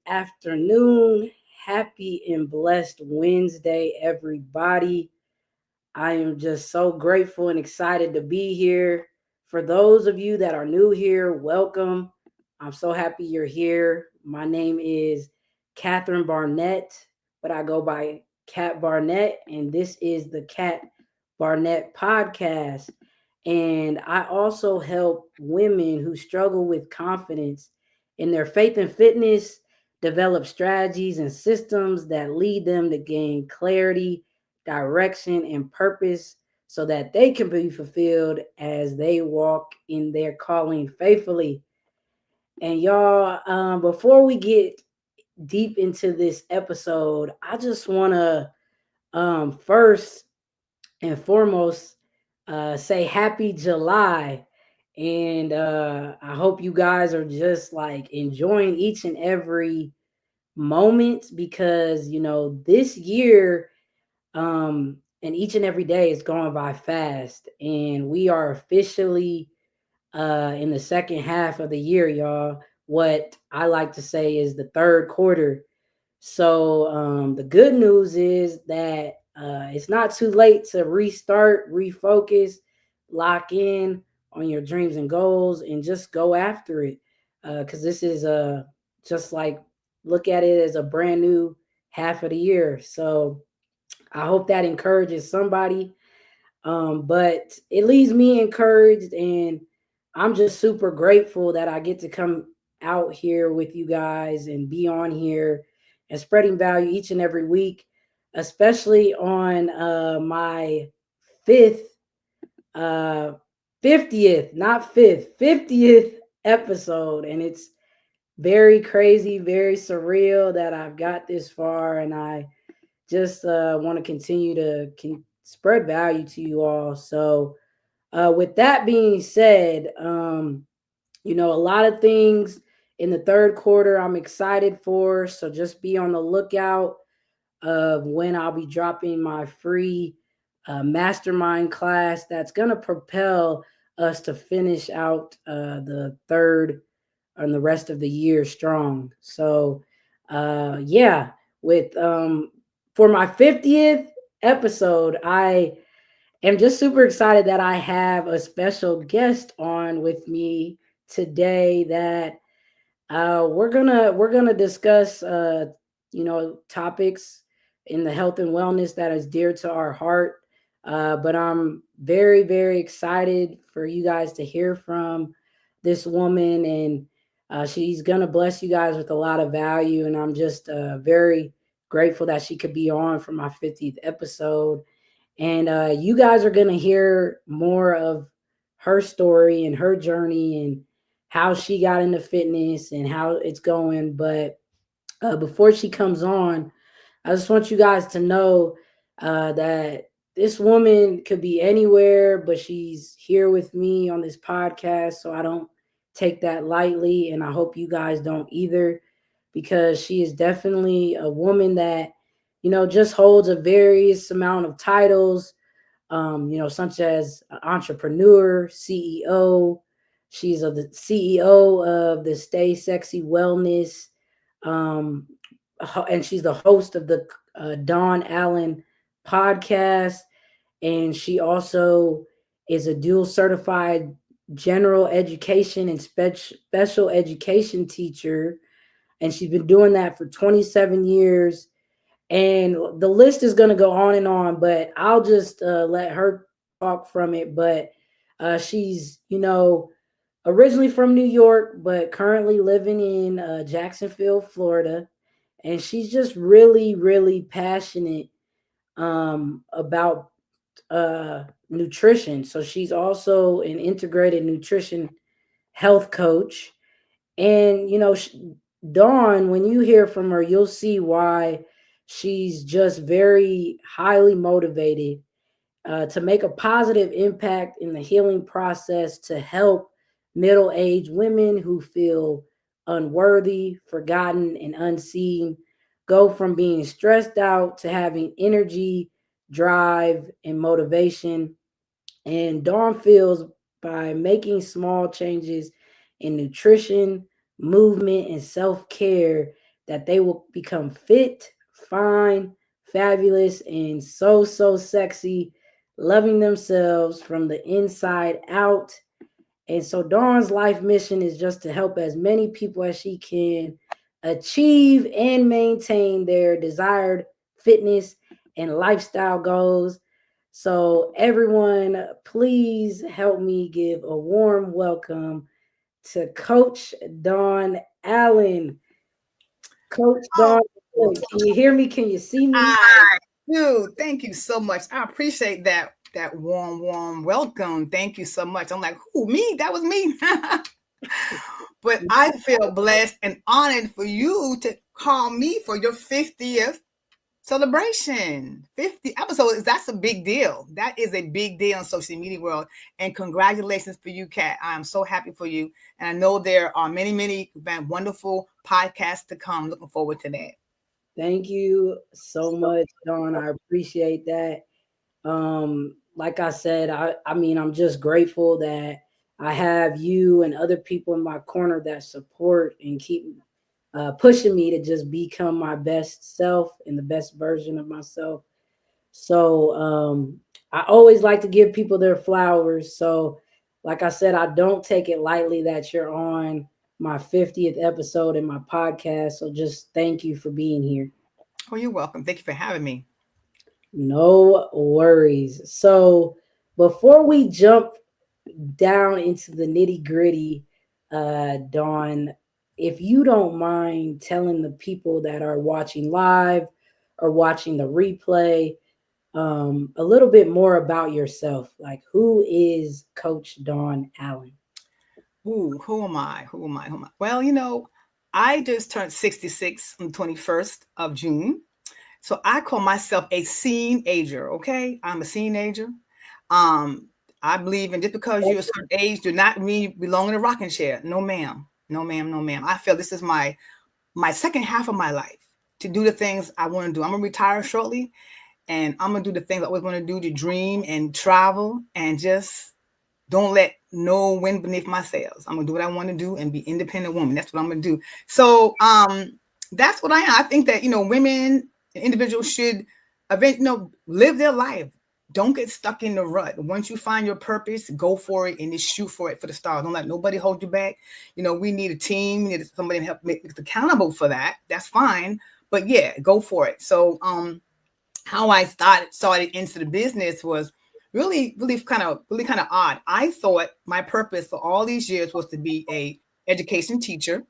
afternoon. Happy and blessed Wednesday, everybody. I am just so grateful and excited to be here. For those of you that are new here, welcome. I'm so happy you're here. My name is Catherine Barnett, but I go by Cat Barnett, and this is the Cat Barnett podcast. And I also help women who struggle with confidence in their faith and fitness develop strategies and systems that lead them to gain clarity, direction, and purpose so that they can be fulfilled as they walk in their calling faithfully. And y'all, before we get deep into this episode, I just want to first and foremost say happy July. And I hope you guys are just like enjoying each and every moment because, this year and each and every day is going by fast. And we are officially in the second half of the year, y'all. What I like to say is the third quarter. So the good news is that it's not too late to restart, refocus, lock in on your dreams and goals, and just go after it. Because this is just like look at it as a brand new half of the year. So I hope that encourages somebody. But it leaves me encouraged, and I'm just super grateful that I get to come out here with you guys and be on here and spreading value each and every week, especially on my fifth, uh, 50th, not fifth, 50th episode. And it's very crazy, very surreal that I've got this far, and I just want to continue to spread value to you all. So, with that being said, a lot of things in the third quarter I'm excited for. So just be on the lookout of when I'll be dropping my free mastermind class that's going to propel us to finish out the third and the rest of the year strong. So, yeah, with for my 50th episode, I am just super excited that I have a special guest on with me today that we're gonna discuss topics in the health and wellness that is dear to our heart. But I'm very very excited for you guys to hear from this woman, and she's gonna bless you guys with a lot of value. And I'm just very grateful that she could be on for my 50th episode. And you guys are going to hear more of her story and her journey and how she got into fitness and how it's going. But before she comes on, I just want you guys to know that this woman could be anywhere, but she's here with me on this podcast. So I don't take that lightly. And I hope you guys don't either, because she is definitely a woman that, just holds a various amount of titles, such as entrepreneur, CEO. She's the CEO of the Stay Sexy Wellness, um, and she's the host of the Dawn Allen podcast. And she also is a dual certified general education and special education teacher. And she's been doing that for 27 years, and the list is going to go on and on, but I'll just let her talk from it. But she's originally from New York, but currently living in Jacksonville, Florida. And she's just really really passionate about nutrition. So she's also an integrated nutrition health coach. And Dawn, when you hear from her, you'll see why she's just very highly motivated to make a positive impact in the healing process to help middle-aged women who feel unworthy, forgotten, and unseen go from being stressed out to having energy, drive, and motivation. And Dawn feels by making small changes in nutrition, movement, and self care that they will become fit, fine, fabulous, and so sexy, loving themselves from the inside out. And so Dawn's life mission is just to help as many people as she can achieve and maintain their desired fitness and lifestyle goals. So, everyone, please help me give a warm welcome to Coach Dawn Allen. Coach Oh, Dawn, can you hear me? Can you see me? I do. Thank you so much. I appreciate that warm welcome. Thank you so much. I'm like, who, me? That was me. But I feel blessed and honored for you to call me for your 50th celebration. 50 episodes, that's a big deal. That is a big deal in social media world. And congratulations for you, Kat. I am so happy for you. And I know there are many wonderful podcasts to come. Looking forward to that. Thank you so much, Dawn. I appreciate that. Like I said, I mean, I'm just grateful that I have you and other people in my corner that support and keep pushing me to just become my best self and the best version of myself. So I always like to give people their flowers. So, like I said, I don't take it lightly that you're on my 50th episode in my podcast. So, just thank you for being here. Oh, you're welcome. Thank you for having me. No worries. So, before we jump down into the nitty gritty, Dawn, if you don't mind telling the people that are watching live or watching the replay a little bit more about yourself. Like, who is Coach Dawn Allen? Ooh, who am I? Who am I? Who am I? Well, I just turned 66 on the 21st of June. So I call myself a scene ager, okay? I'm a scene ager. Um, I believe in just because you're a certain age do not mean you belong in a rocking chair. No, ma'am. No, ma'am. No, ma'am. I feel this is my second half of my life to do the things I want to do. I'm gonna retire shortly, and I'm gonna do the things I always want to do, to dream and travel and just don't let no wind beneath my sails. I'm gonna do what I want to do and be independent woman. That's what I'm gonna do. So that's what I am. I think that women, individuals should live their life. Don't get stuck in the rut. Once you find your purpose, go for it and just shoot for it for the stars. Don't let nobody hold you back. We need a team, we need somebody to help make us accountable for that. That's fine. But yeah, go for it. So how I started into the business was really kind of odd. I thought my purpose for all these years was to be a education teacher,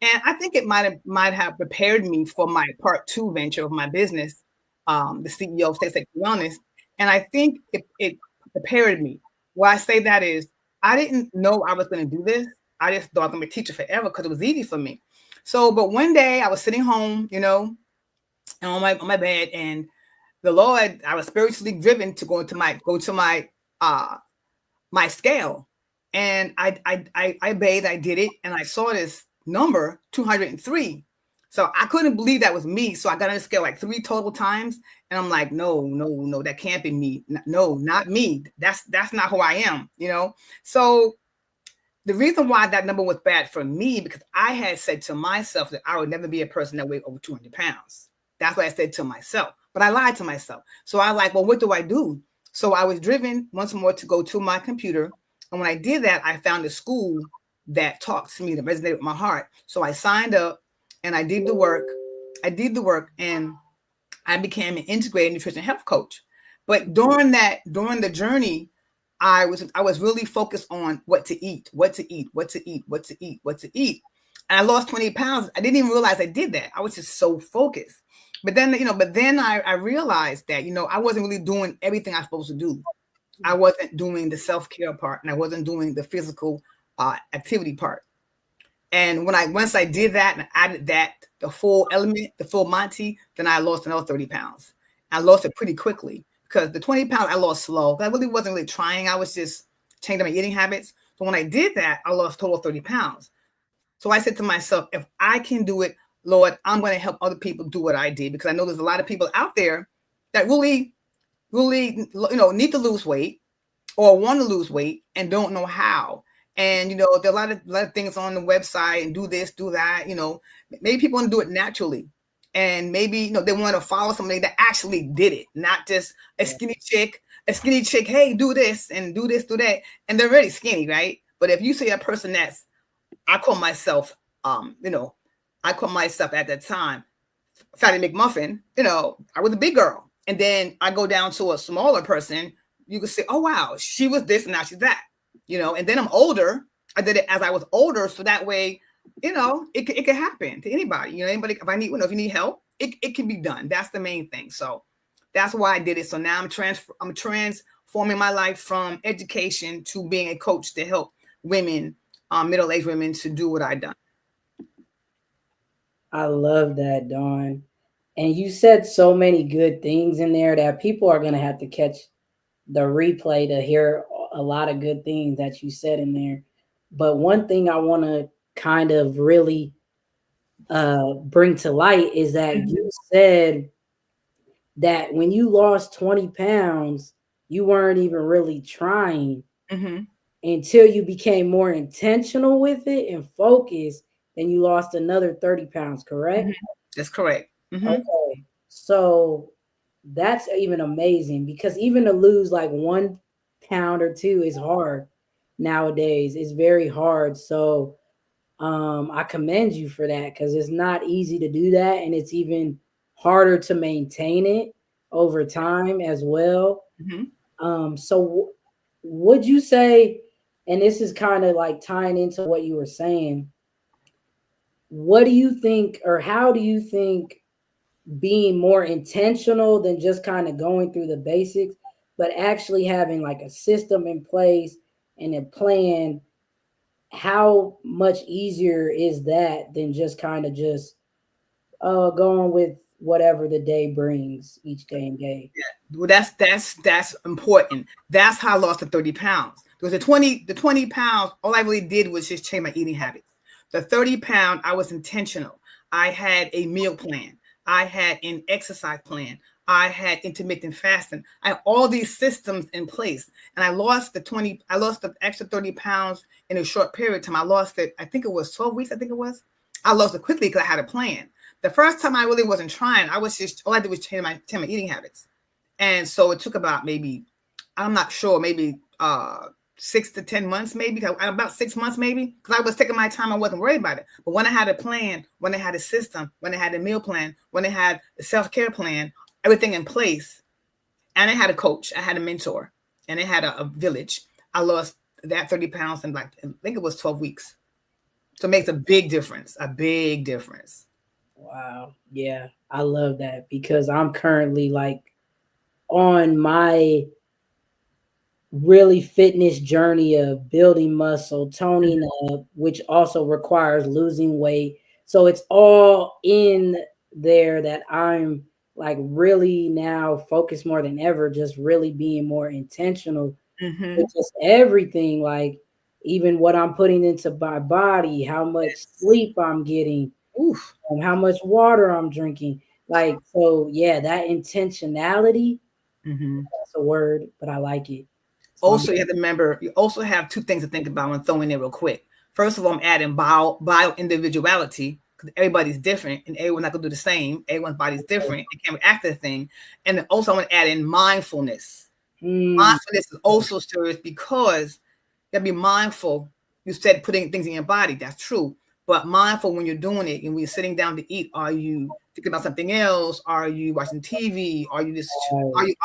and I think it might have prepared me for my part two venture of my business, the CEO of Stay Safe Wellness. And I think it prepared me. Why I say that is I didn't know I was going to do this. I just thought I'm going to be a teacher forever because it was easy for me. So, but one day I was sitting home, and on my bed, and the Lord, I was spiritually driven to go to my my scale, and I bathed, I did it, and I saw this number 203. So I couldn't believe that was me. So I got on the scale like 3 total times, and I'm like, no, that can't be me. No, not me. That's not who I am. So the reason why that number was bad for me, because I had said to myself that I would never be a person that weighed over 200 pounds. That's what I said to myself. But I lied to myself. So I like, well, what do I do? So I was driven once more to go to my computer. And when I did that, I found a school that talked to me, that resonated with my heart. So I signed up and I did the work. And I became an integrated nutrition health coach. But during the journey, I was really focused on what to eat. And I lost 20 pounds. I didn't even realize I did that. I was just so focused. But then I realized that, I wasn't really doing everything I was supposed to do. I wasn't doing the self-care part, and I wasn't doing the physical activity part. And once I did that and added that, the full element, the full Monty, then I lost another 30 pounds. I lost it pretty quickly because the 20 pounds I lost slow. I really wasn't really trying. I was just changing my eating habits. So when I did that, I lost total 30 pounds. So I said to myself, if I can do it, Lord, I'm going to help other people do what I did, because I know there's a lot of people out there that really, need to lose weight or want to lose weight and don't know how. And there are a lot of things on the website and do this, do that. Maybe people want to do it naturally, and maybe they want to follow somebody that actually did it, not just a skinny chick. A skinny chick, hey, do this and do this, do that, and they're really skinny, right? But if you see a person that's, I call myself, I call myself at that time Fatty McMuffin. I was a big girl, and then I go down to a smaller person. You can say, oh wow, she was this and now she's that. And then I'm older. I did it as I was older, so that way, it could happen to anybody. Anybody, if if you need help, it can be done. That's the main thing. So that's why I did it. So now I'm transforming my life from education to being a coach to help women, middle-aged women, to do what I done. I love that, Dawn. And you said so many good things in there that people are going to have to catch the replay to hear a lot of good things that you said in there. But one thing I want to kind of really bring to light is that you said that when you lost 20 pounds, you weren't even really trying until you became more intentional with it and focused. Then you lost another 30 pounds, correct? That's correct. Okay. So that's even amazing because even to lose like 1 pound or two is hard nowadays. It's very hard. So I commend you for that because it's not easy to do that, and it's even harder to maintain it over time as well. So would you say, and this is kind of like tying into what you were saying, what do you think, or how do you think being more intentional than just kind of going through the basics, but actually having like a system in place and a plan, how much easier is that than just kind of just going with whatever the day brings each day and day? Yeah. Well, that's important. That's how I lost the 30 pounds. Because the 20 pounds, all I really did was just change my eating habits. The 30 pound, I was intentional. I had a meal plan. I had an exercise plan. I had intermittent fasting. I had all these systems in place. And I lost the extra 30 pounds in a short period of time. I lost it, I think it was 12 weeks, I think it was. I lost it quickly because I had a plan. The first time I really wasn't trying. All I did was change my eating habits. And so it took about maybe, I'm not sure, maybe 6 to 10 months, maybe about 6 months, maybe, because I was taking my time. I wasn't worried about it. But when I had a plan, when I had a system, when I had a meal plan, when I had a self-care plan, everything in place, and I had a coach, I had a mentor, and I had a village, I lost that 30 pounds in I think it was 12 weeks. So it makes a big difference, Wow. Yeah, I love that because I'm currently like on my really fitness journey of building muscle, toning up, which also requires losing weight. So it's all in there that I'm like really now focused more than ever, just really being more intentional with just everything, like even what I'm putting into my body, how much sleep I'm getting, Oof. how much water I'm drinking. Like, so yeah, that intentionality, that's a word, but I like it. So Also, you have to remember, you also have two things to think about when throwing in real quick. First of all, I'm adding bio individuality because everybody's different and everyone's not going to do the same. Everyone's body's different. It can't react to the thing. And then also, I'm going to add in mindfulness. Mindfulness is also serious because you got to be mindful. You said putting things in your body. That's true. But mindful when you're doing it and when you're sitting down to eat, are you thinking about something else? Are you watching TV? Are you just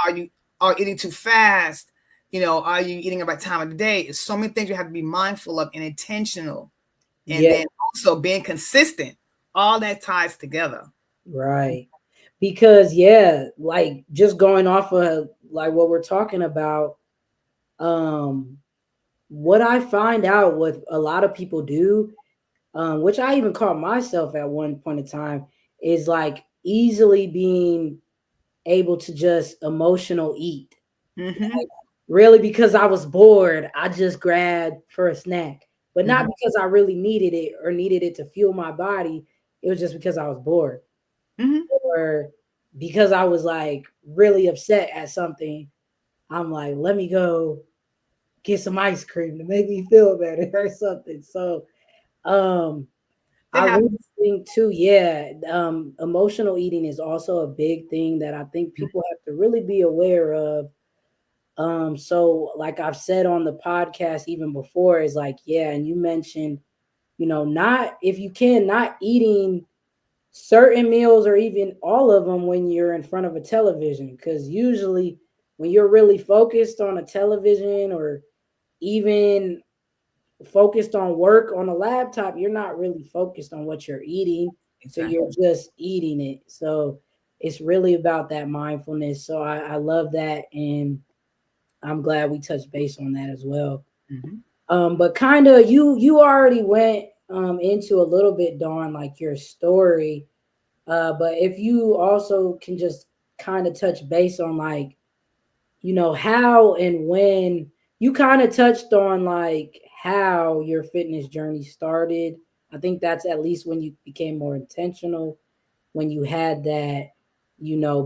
are you eating too fast? Are you eating at the right time of the day? It's so many things you have to be mindful of and intentional. And then also being consistent. All that ties together. Right. Because yeah, like just going off of like what we're talking about, what I find out what a lot of people do, which I even caught myself at one point in time, is like easily being able to just emotional eat. Like, really because I was bored, I just grabbed for a snack. But not because I really needed it or needed it to fuel my body. It was just because I was bored. Or because I was like really upset at something. I'm like, let me go get some ice cream to make me feel better or something. So um It I really happens. think too, yeah, emotional eating is also a big thing that I think people have to really be aware of. So like I've said on the podcast even before, is like, yeah, and you mentioned, not if you can, not eating certain meals or even all of them when you're in front of a television. Because usually when you're really focused on a television or even focused on work on a laptop, you're not really focused on what you're eating. So Exactly. you're just eating it. So it's really about that mindfulness. So I love that. And I'm glad we touched base on that as well. Mhm. But kind of you already went into a little bit, Dawn, like your story. But if you also can just kind of touch base on like, how and when you kind of touched on like how your fitness journey started. I think that's at least when you became more intentional, when you had that,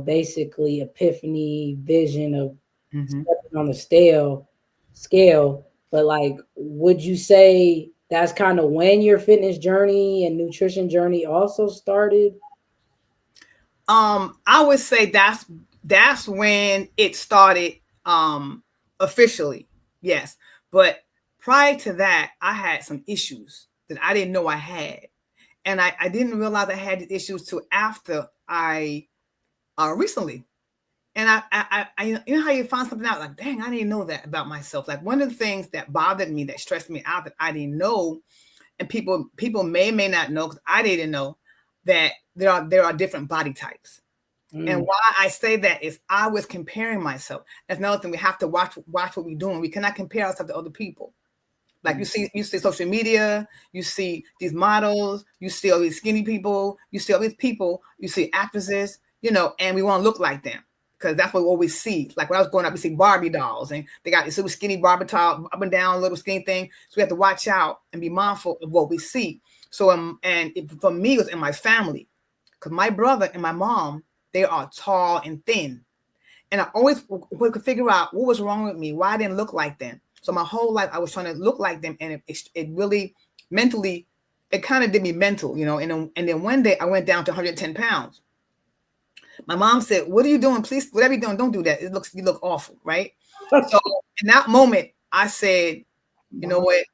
basically epiphany vision of Mhm. stepping on the scale. But like, would you say that's kind of when your fitness journey and nutrition journey also started? I would say that's when it started officially. Yes. But prior to that, I had some issues that I didn't know I had. And I didn't realize I had these issues till after I recently. And I you know how you find something out like, dang, I didn't know that about myself. Like one of the things that bothered me, that stressed me out, that I didn't know, and people may not know, because I didn't know, that there are different body types. And Mm, why I say that is I was comparing myself. That's another thing. We have to watch what we're doing. We cannot compare ourselves to other people. Like mm, you see social media, you see these models, you see all these skinny people, you see all these people, you see actresses, and we want to look like them because that's what we see. Like when I was growing up, we see Barbie dolls, and they got this little skinny Barbie doll up and down, little skinny thing. So we have to watch out and be mindful of what we see. So for me, it was in my family, because my brother and my mom, they are tall and thin, and I always could figure out what was wrong with me, why I didn't look like them. So my whole life I was trying to look like them, and it really mentally, it kind of did me mental, And then one day I went down to 110 pounds. My mom said, "What are you doing? Please, whatever you're doing, don't do that. You look awful, right?" So in that moment, I said, "You know wow. what?"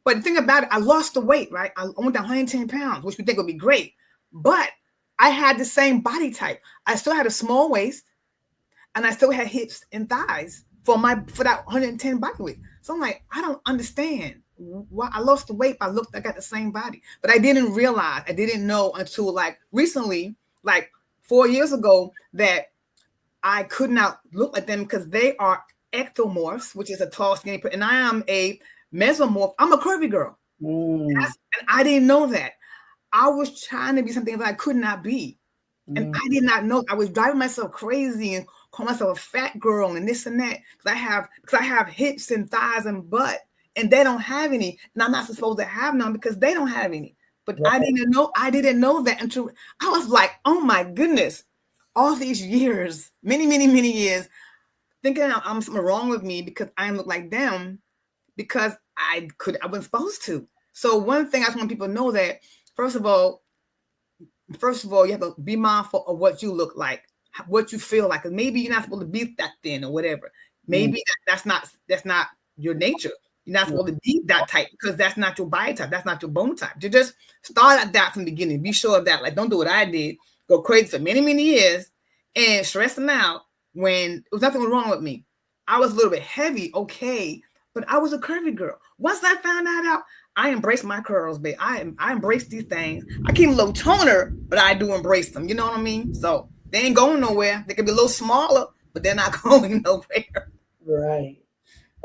But the thing about it, I lost the weight, right? I went down 110 pounds, which we think would be great, but I had the same body type. I still had a small waist, and I still had hips and thighs for that 110 body weight. So I'm like, I don't understand why I lost the weight. I got the same body, but I didn't know until like recently, like 4 years ago, that I could not look like them because they are ectomorphs, which is a tall, skinny person, and I am a mesomorph. I'm a curvy girl. Mm, And I didn't know that. I was trying to be something that I could not be. And mm, I did not know. I was driving myself crazy and call myself a fat girl and this and that. Because I have hips and thighs and butt, and they don't have any. And I'm not supposed to have none because they don't have any. But right. I didn't know that until I was like, oh my goodness, all these years, many, many, many years, thinking I'm something wrong with me because I look like them, because I wasn't supposed to. So one thing I just want people to know that first of all, you have to be mindful of what you look like, what you feel like. 'Cause maybe you're not supposed to be that thin or whatever. Mm, Maybe that's not your nature. You're not supposed to be that type because that's not your body type. That's not your bone type. You just start at that from the beginning. Be sure of that. Like, don't do what I did. Go crazy for many, many years and stressing out when there was nothing wrong with me. I was a little bit heavy, okay, but I was a curvy girl. Once I found that out, I embrace my curls, babe. I embrace these things. I keep a little toner, but I do embrace them. You know what I mean? So they ain't going nowhere. They can be a little smaller, but they're not going nowhere. right.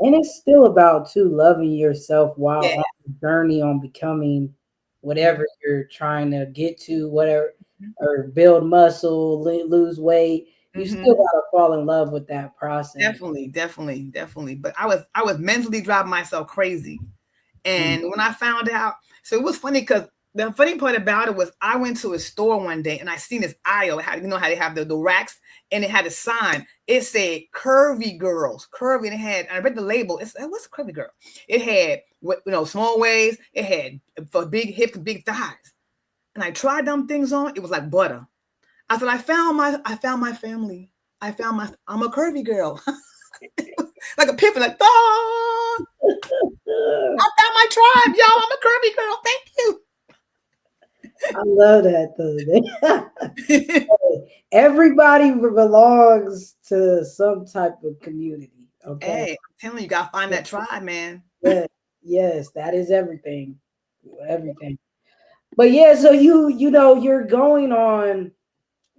And it's still about too loving yourself while Yeah. on the journey on becoming Mhm. whatever you're trying to get to, whatever, or build muscle, lose weight. You still Mhm. gotta fall in love with that process. Definitely, definitely, definitely. But I was mentally driving myself crazy. Mm, And when I found out, so it was funny because The funny part about it was I went to a store one day and I seen this aisle. How you know how they have the racks, and it had a sign. It said "Curvy Girls," curvy. And it had. I read the label. It's what's a curvy girl? It had small waist. It had for big hips, big thighs. And I tried them things on. It was like butter. I said, I found my family. I'm a curvy girl. Like a pimp, like, oh, I found my tribe, y'all. I'm a curvy girl. Thank you. I love that though. Everybody belongs to some type of community. Okay. Hey, I'm telling you, gotta find that tribe, man. Yes, that is everything. Everything. But yeah, so you're going on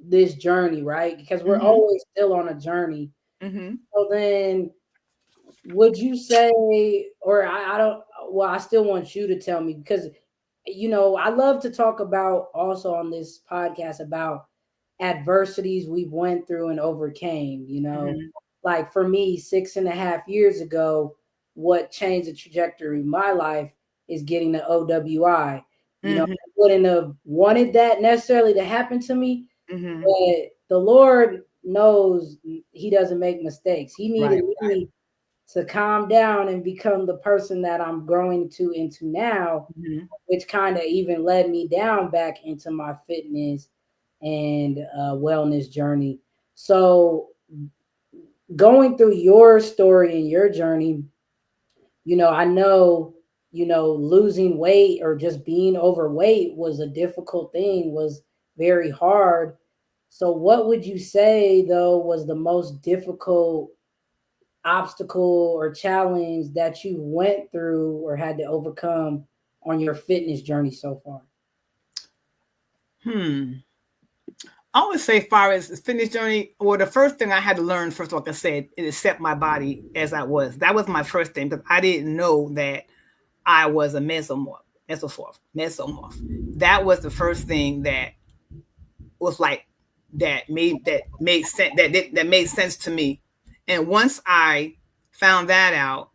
this journey, right? Because we're always still on a journey. So then would you say, or I don't, well, I still want you to tell me, because I love to talk about also on this podcast about adversities we've went through and overcame. Like for me, 6.5 years ago, what changed the trajectory of my life is getting the OWI. I wouldn't have wanted that necessarily to happen to me, but the Lord knows He doesn't make mistakes. He needed me to calm down and become the person that I'm growing into now, which kind of even led me down back into my fitness and wellness journey. So going through your story and your journey, I know, losing weight or just being overweight was a difficult thing, was very hard. So what would you say though was the most difficult obstacle or challenge that you went through or had to overcome on your fitness journey so far? I would say, far as the fitness journey, well, the first thing I had to learn, first, like I said, is accept my body as I was. That was my first thing, because I didn't know that I was a mesomorph. That was the first thing that was like that made sense. That made sense to me. And once I found that out,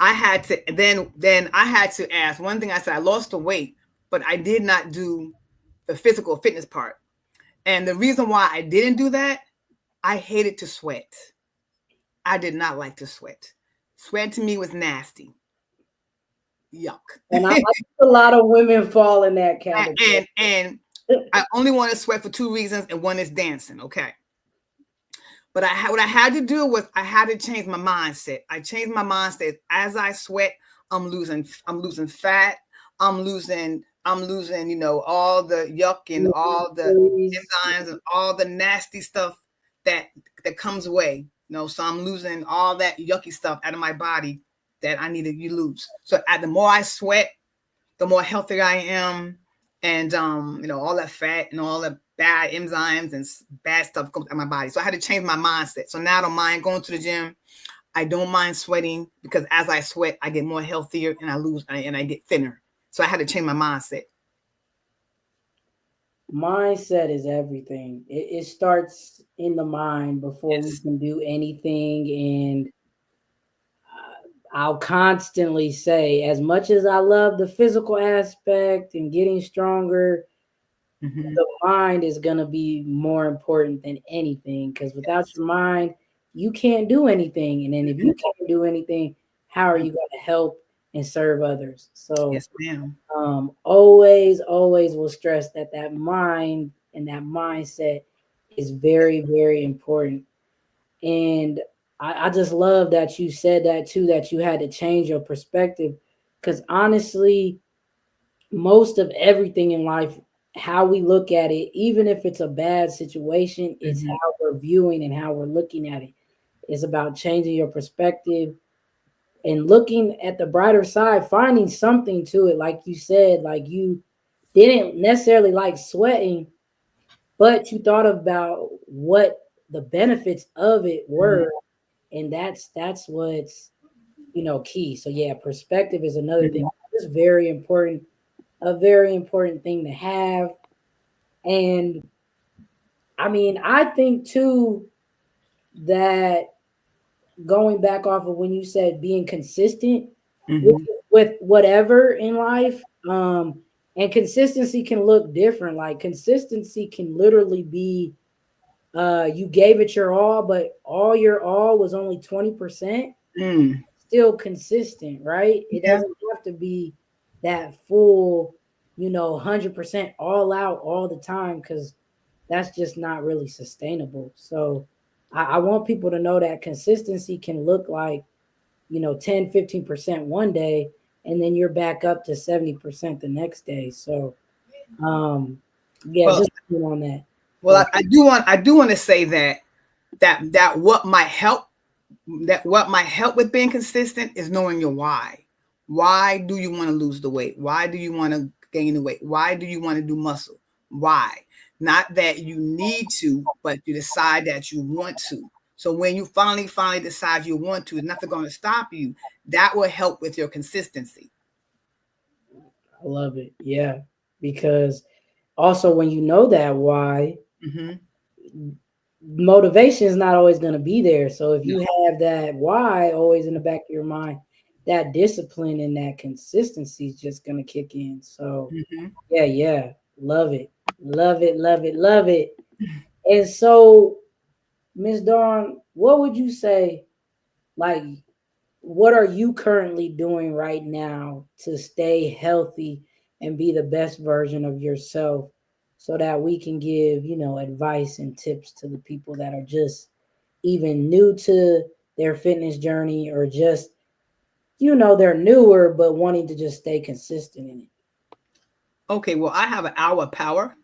I had to then I had to ask. One thing I said, I lost the weight, but I did not do the physical fitness part. And the reason why I didn't do that, I hated to sweat. I did not like to sweat. Sweat to me was nasty. Yuck. And I a lot of women fall in that category. And I only want to sweat for 2 reasons, and one is dancing. Okay. But what I had to do was I had to change my mindset. I changed my mindset. As I sweat, I'm losing fat. I'm losing, all the yuck and all the enzymes and all the nasty stuff that comes away. So I'm losing all that yucky stuff out of my body that I needed to lose. So the more I sweat, the more healthier I am. And, all that fat and all the bad enzymes and bad stuff comes out of my body. So I had to change my mindset. So now I don't mind going to the gym. I don't mind sweating, because as I sweat, I get more healthier and I get thinner. So I had to change my mindset. Mindset is everything. It starts in the mind before we can do anything. And I'll constantly say, as much as I love the physical aspect and getting stronger, the mind is going to be more important than anything, because without your mind, you can't do anything. And then if you can't do anything, how are you going to help and serve others? So yes, ma'am. Always will stress that mind and that mindset is very, very important. And I just love that you said that too, that you had to change your perspective, because honestly, most of everything in life, how we look at it, even if it's a bad situation, it's how we're viewing and how we're looking at it. It's about changing your perspective and looking at the brighter side, finding something to it. Like you said, like you didn't necessarily like sweating, but you thought about what the benefits of it were. And that's what's key. So yeah, perspective is another thing. It's very important, a very important thing to have. And I mean, I think too that, going back off of when you said being consistent with whatever in life, And consistency can look different. Like consistency can literally be you gave it your all, but all your all was only 20%, Mm. still consistent, right? It Yeah. doesn't have to be that full, 100% all out all the time, because that's just not really sustainable. So I want people to know that consistency can look like, 10, 15% one day, and then you're back up to 70% the next day. So yeah, Well, just on that. well, I do want to say that what might help with being consistent is knowing your why. Why do you want to lose the weight? Why do you want to gain the weight? Why do you want to do muscle? Why? Not that you need to, but you decide that you want to. So when you finally decide you want to, nothing going to stop you. That will help with your consistency. I love it. Yeah. Because also when you know that why, Mm-hmm. motivation is not always going to be there. So if No. you have that why always in the back of your mind, that discipline and that consistency is just going to kick in. So Mm-hmm. yeah, yeah. Love it. Love it. Love it. Love it. And so, Miss Dawn, what would you say, like, what are you currently doing right now to stay healthy and be the best version of yourself, so that we can give, advice and tips to the people that are just even new to their fitness journey, or just, they're newer but wanting to just stay consistent in it? Okay, well, I have an hour of power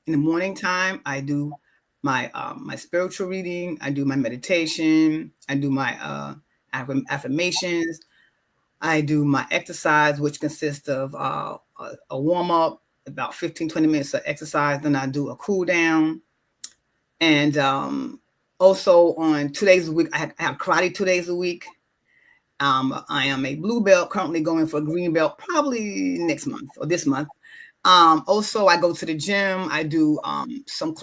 in the morning time. I do my spiritual reading. I do my meditation. I do my affirmations. I do my exercise, which consists of a warm up, about 15-20 minutes of exercise. Then I do a cool down, and also on 2 days a week, I have karate 2 days a week. I am a blue belt, currently going for a green belt, probably next month or this month. Also, I go to the gym. I do some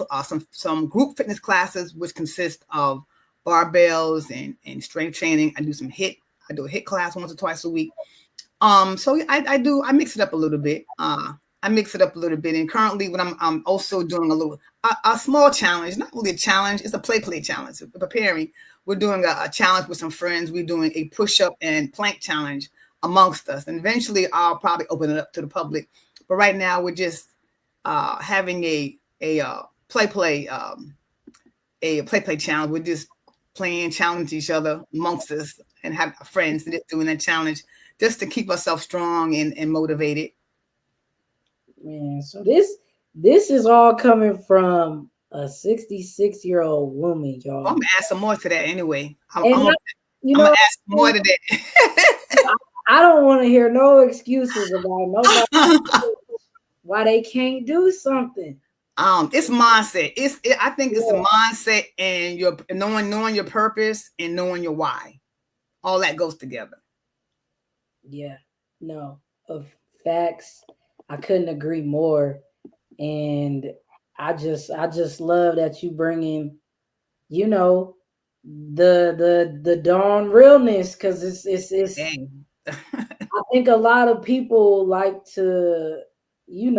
group fitness classes, which consist of barbells and strength training. I do some HIIT. I do a HIIT class once or twice a week. So I mix it up a little bit. I mix it up a little bit, and currently, when I'm also doing a small challenge, not really a challenge, it's a play challenge. We're preparing. We're doing a challenge with some friends. We're doing a push up and plank challenge amongst us, and eventually, I'll probably open it up to the public. But right now, we're just having a play challenge. We're just playing, challenge each other amongst us, and have friends and just doing that challenge just to keep ourselves strong and motivated. Man, so this is all coming from a 66-year-old woman, I'm y'all. gonna add some more to that anyway. And you I'm gonna know, add some more to I don't want to hear no excuses about nobody that. why they can't do something. It's mindset. I think it's a Yeah, mindset and your knowing your purpose and knowing your why. All that goes together. yeah, no, of facts. I couldn't agree more. And I just love that you bring in, you know, the dawn realness, because it's Dang. I think a lot of people like to, I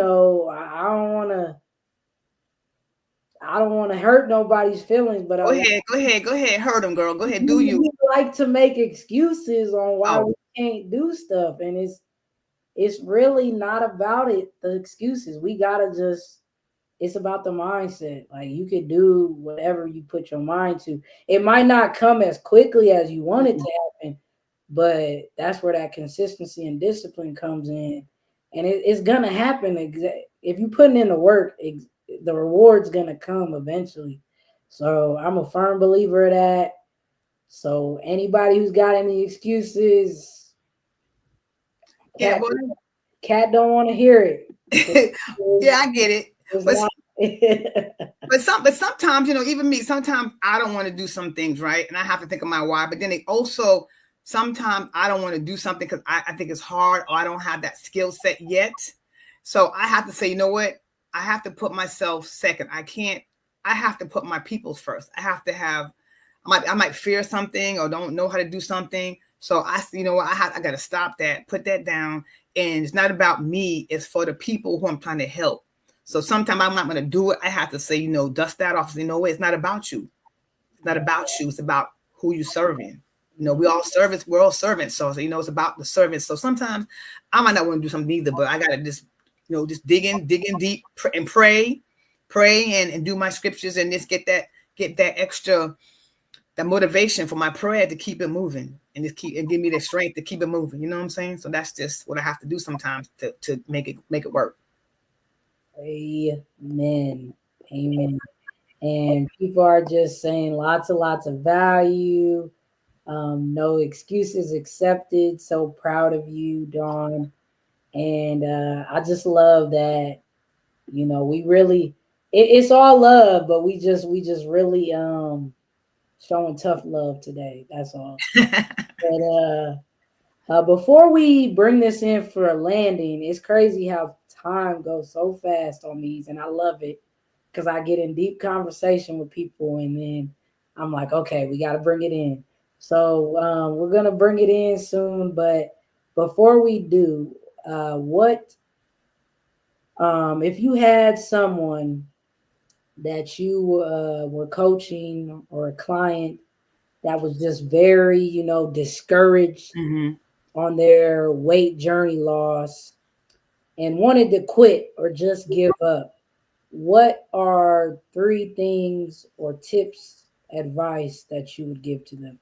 don't want to hurt nobody's feelings, but Go ahead. Hurt them, girl. Go ahead. Do you? we like to make excuses on why Oh, we can't do stuff, and it's really not about it. The excuses, we gotta just, it's about the mindset. Like, you could do whatever you put your mind to. It might not come as quickly as you want it to happen, but that's where that consistency and discipline comes in, and it's gonna happen. If you putting in the work, the reward's gonna come eventually. So I'm a firm believer of that. So anybody who's got any excuses, yeah. cat Well, cat don't want to hear it. yeah, I get it. It's But not. but sometimes, even me, sometimes I don't want to do some things, right? And I have to think of my why. But then it also sometimes I don't want to do something because I think it's hard or I don't have that skill set yet. So I have to say, you know what? I have to put myself second. I have to put my peoples first. I have to have I might fear something or don't know how to do something. So you know what, I got to stop that, put that down. And it's not about me. It's for the people who I'm trying to help. So sometimes I'm not going to do it. I have to say, you know, dust that off. You know, it's not about you. It's not about you. It's about who you serving. You know, we're all servants. So, you know, it's about the servants. So sometimes I might not want to do something either, but I got to just, you know, just dig in deep and pray and do my scriptures and just get that extra, that motivation for my prayer to keep it moving and just keep and give me the strength to keep it moving. You know what I'm saying? So that's just what I have to do sometimes to make it work. Amen. Amen. And people are just saying lots and lots of value. No excuses accepted. So proud of you, Dawn. And I just love that, you know, we really it's all love, but we just really showing tough love today. That's all. But before we bring this in for a landing, it's crazy how time goes so fast on these, and I love it because I get in deep conversation with people, and then I'm like, okay, we got to bring it in. So we're gonna bring it in soon, but before we do, what if you had someone that you were coaching or a client that was just very, you know, discouraged Mm-hmm. on their weight journey loss and wanted to quit or just give up, what are three things or tips, advice that you would give to them?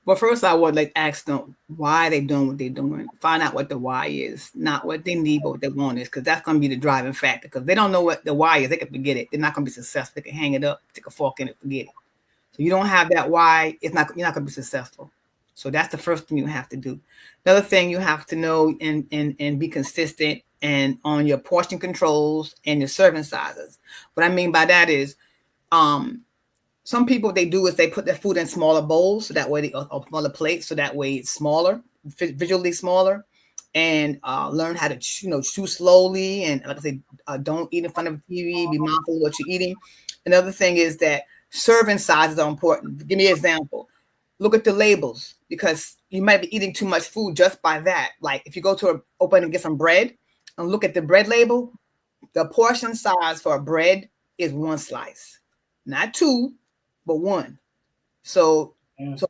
Well, first I would like ask them why they doing what they're doing. Find out what the why is, not what they need, but what they want is, because that's going to be the driving factor. Because they don't know what the why is, they can forget it. They're not going to be successful. They can hang it up, take a fork in it, forget it. So you don't have that why, you're not going to be successful. So that's the first thing you have to do. Another thing you have to know and be consistent and on your portion controls and your serving sizes. What I mean by that is, some people they do is they put their food in smaller bowls so that way or smaller plates so that way it's smaller, visually smaller, and learn how to chew slowly and like I say, don't eat in front of TV. Be mindful of what you're eating. Another thing is that serving sizes are important. Give me an example. Look at the labels because you might be eating too much food just by that. Like if you go to a open and get some bread and look at the bread label, the portion size for a bread is one slice, not two, but one. So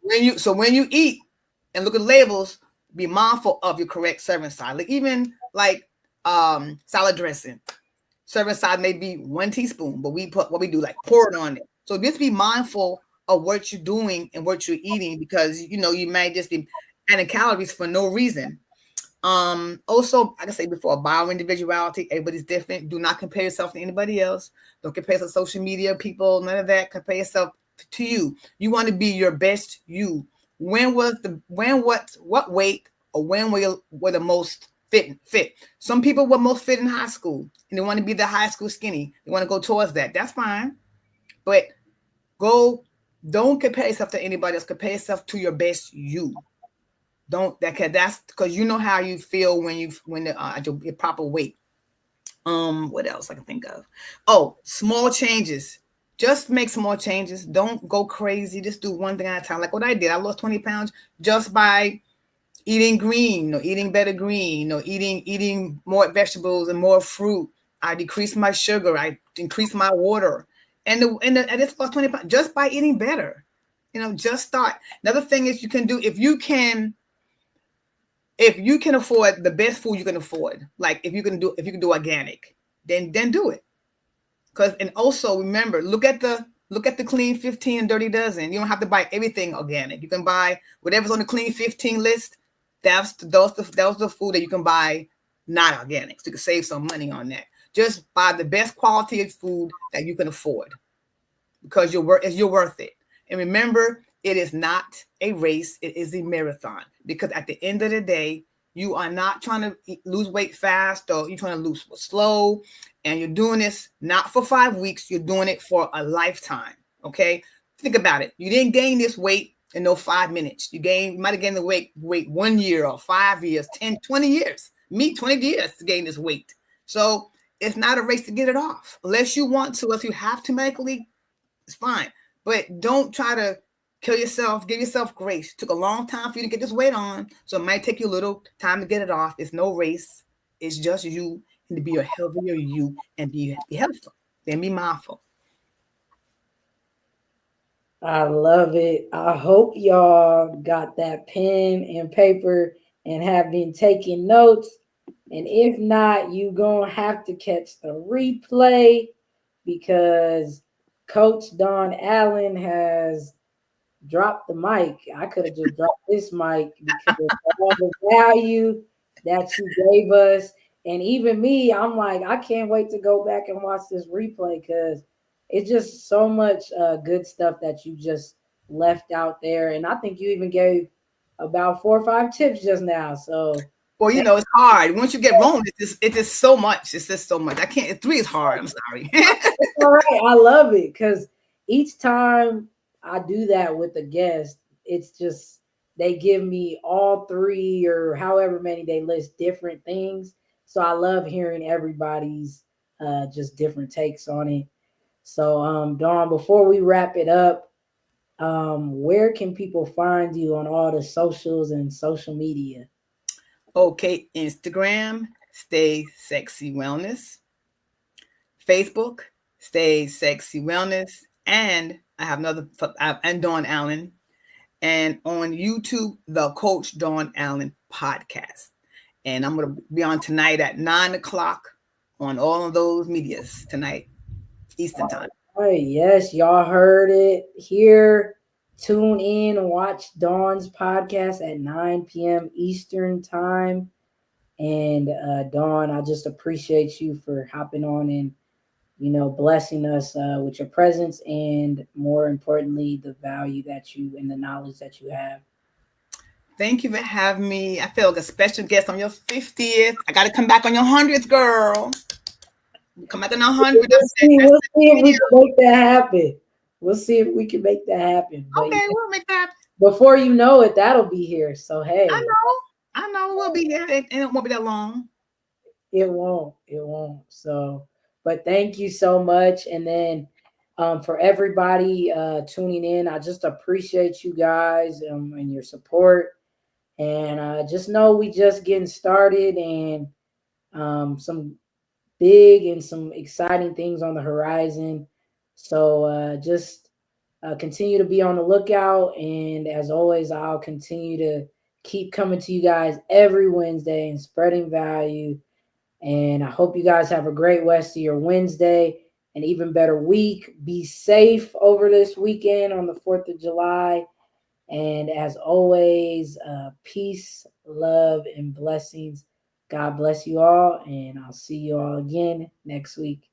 when you eat and look at labels, be mindful of your correct serving size. Like even like salad dressing, serving size may be 1 teaspoon, but we put what we do like pour it on it. So just be mindful of what you're doing and what you're eating because you know you might just be adding calories for no reason. Also, like I said before, bio individuality, everybody's different. Do not compare yourself to anybody else. Don't compare yourself to social media people, none of that. Compare yourself to you. You want to be your best you. What weight or when were the most fit? Some people were most fit in high school and they want to be the high school skinny. They want to go towards that. That's fine. But don't compare yourself to anybody else. Compare yourself to your best you. That's because you know how you feel when at your proper weight. What else I can think of? Oh, small changes. Just make small changes. Don't go crazy. Just do one thing at a time. Like what I did. I lost 20 pounds just by eating green, eating better green, eating more vegetables and more fruit. I decreased my sugar. I increased my water. And I just lost 20 pounds just by eating better. Just start. Another thing is you can do if you can afford the best food you can afford, like if you can do organic, then do it. And also remember, look at the clean 15 and dirty dozen. You don't have to buy everything organic. You can buy whatever's on the clean 15 list. That's the food that you can buy not organic. So you can save some money on that. Just buy the best quality of food that you can afford because you're worth it. And remember, it is not a race. It is a marathon. Because at the end of the day, you are not trying to lose weight fast or you're trying to lose slow. And you're doing this not for 5 weeks. You're doing it for a lifetime. Okay? Think about it. You didn't gain this weight in no 5 minutes. You might have gained the weight 1 year or 5 years, 10, 20 years. Me, 20 years to gain this weight. So it's not a race to get it off. Unless you want to, if you have to medically, it's fine. But don't try to kill yourself, give yourself grace. It took a long time for you to get this weight on, so it might take you a little time to get it off. It's no race. It's just you, and to be a healthier you and be helpful. Then be mindful. I love it. I hope y'all got that pen and paper and have been taking notes. And if not, you gonna have to catch the replay because Coach Don Allen has dropped the mic. I could have just dropped this mic because of all the value that you gave us. And even me, I'm like, I can't wait to go back and watch this replay because it's just so much good stuff that you just left out there. And I think you even gave about 4 or 5 tips just now. So, well, it's hard. Once you get rolling, it's just so much. It's just so much. I can't. 3 is hard. I'm sorry. all right, I love it because each time I do that with a guest, it's just they give me all 3 or however many they list different things. So I love hearing everybody's just different takes on it. So Dawn, before we wrap it up, where can people find you on all the socials and social media? Okay, Instagram, Stay Sexy Wellness. Facebook, Stay Sexy Wellness, and I have another, and Dawn Allen, and on YouTube, the Coach Dawn Allen podcast. And I'm going to be on tonight at 9:00 on all of those medias tonight, Eastern time. Oh, yes, y'all heard it here. Tune in and watch Dawn's podcast at 9 p.m. Eastern time. And Dawn, I just appreciate you for hopping on and blessing us with your presence and more importantly, the value that you and the knowledge that you have. Thank you for having me. I feel like a special guest on your 50th. I got to come back on your 100th, girl. Come back on 100th. We'll see if we can make that happen. We'll see if we can make that happen. But okay, we'll make that happen. Before you know it, that'll be here. So, hey. I know we'll be here. And it won't be that long. It won't. So, but thank you so much. And then for everybody tuning in, I just appreciate you guys and your support. And just know we just getting started and some big and some exciting things on the horizon. So just continue to be on the lookout. And as always, I'll continue to keep coming to you guys every Wednesday and spreading value. And I hope you guys have a great rest of your Wednesday, an even better week. Be safe over this weekend on the 4th of July. And as always, peace, love, and blessings. God bless you all. And I'll see you all again next week.